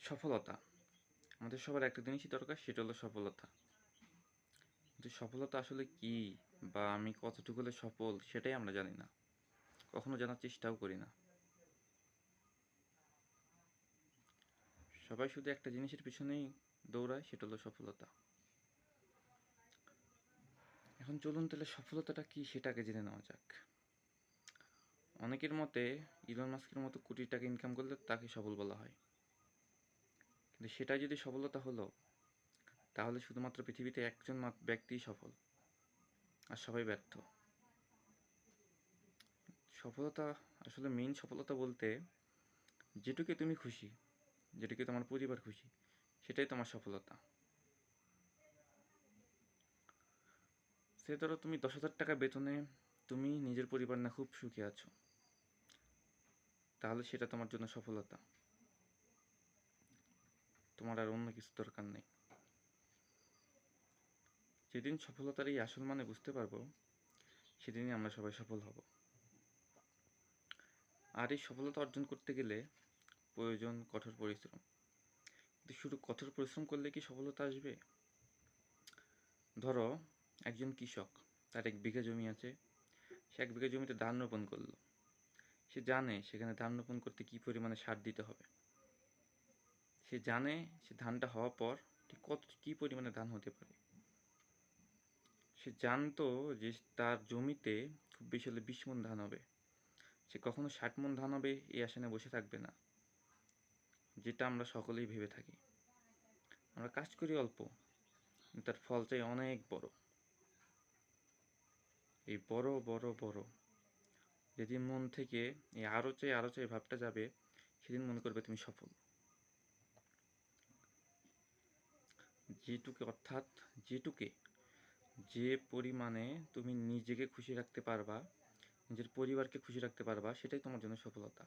সফলতা আমাদের সবার একটা জিনিসই দরকার, সেটা হলো সফলতা। কিন্তু সফলতা আসলে কী বা আমি কতটুকু হলে সফল সেটাই আমরা জানি না। কখনো জানার চেষ্টাও করি না। সবাই শুধু একটা জিনিসের পিছনেই দৌড়ায়, সেটা হলো সফলতা। এখন চলুন তাহলে সফলতাটা কী সেটা আগে জেনে নেওয়া যাক। অনেকের মতে ইলন মাস্কের মতো কোটি টাকা ইনকাম করলে তাকে সফল বলা হয়। কিন্তু সেটাই যদি সফলতা হলো, তাহলে শুধুমাত্র পৃথিবীতে একজন ব্যক্তিই সফল, আর সবাই ব্যর্থ। সফলতা আসলে মেইন সফলতা বলতে যেটুকু তুমি খুশি, যেটুকু তোমার পরিবার খুশি, সেটাই তোমার সফলতা। সে ধরো তুমি 10,000 টাকা বেতনে তুমি নিজের পরিবার না খুব সুখী আছো, তাহলে সেটা তোমার জন্য সফলতা। তোমার আর অন্য কিছু দরকার নেই। যেদিন সফলতার এই আসল মানে বুঝতে পারবো, সেদিনই আমরা সবাই সফল হব। আর এই সফলতা অর্জন করতে গেলে প্রয়োজন কঠোর পরিশ্রম। কিন্তু শুধু কঠোর পরিশ্রম করলে কি সফলতা আসবে? ধরো একজন কৃষক, তার 1 বিঘা জমি আছে, সে 1 বিঘা জমিতে ধান রোপণ করলো। সে জানে সেখানে ধান রোপণ করতে কী পরিমাণে সার দিতে হবে। সে জানে সে ধানটা হওয়ার পর ঠিক কী পরিমাণে ধান হতে পারে। সে জানতো যে তার জমিতে খুব বেশি হলে 20 মণ ধান হবে। সে কখনো 60 মণ ধান হবে এই আশা নিয়ে বসে থাকবে না, যেটা আমরা সকলেই ভেবে থাকি। আমরা কাজ করি অল্প, তার ফল চাই অনেক বড়। এই বড় বড় বড় যেদিন মন থেকে এই আরও চাই ভাবটা যাবে, সেদিন মনে করবে তুমি সফল। অর্থাৎ যেটুকে যে পরিমাণে তুমি নিজেকে খুশি রাখতে পারবা, নিজের পরিবারকে খুশি রাখতে পারবা, সেটাই তোমার জন্য সফলতা।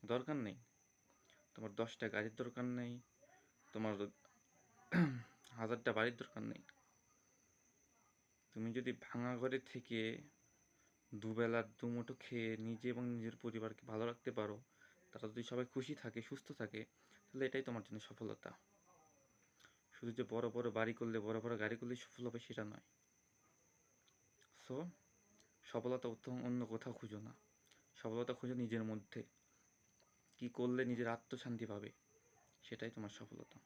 দরকার নেই তোমার 10টা গাড়ির দরকার নেই, তোমার 1000টা বাড়ির দরকার নেই। তুমি যদি ভাঙা ঘরে থেকে দুবেলা দুমুঠো খেয়ে নিজে এবং নিজের পরিবারকে ভালো রাখতে পারো, তারা যদি সবাই খুশি থাকে, সুস্থ থাকে, তাহলে এটাই তোমার জন্য সফলতা। শুধু যে বড় বড় বাড়ি করলে, বড় বড় গাড়ি করলেই সফল হবে সেটা নয়। সো সফলতা অন্য কোথাও খুঁজো না, সফলতা খুঁজো নিজের মধ্যে। কি করলে নিজের আত্মশান্তি পাবে, সেটাই তোমার সফলতা।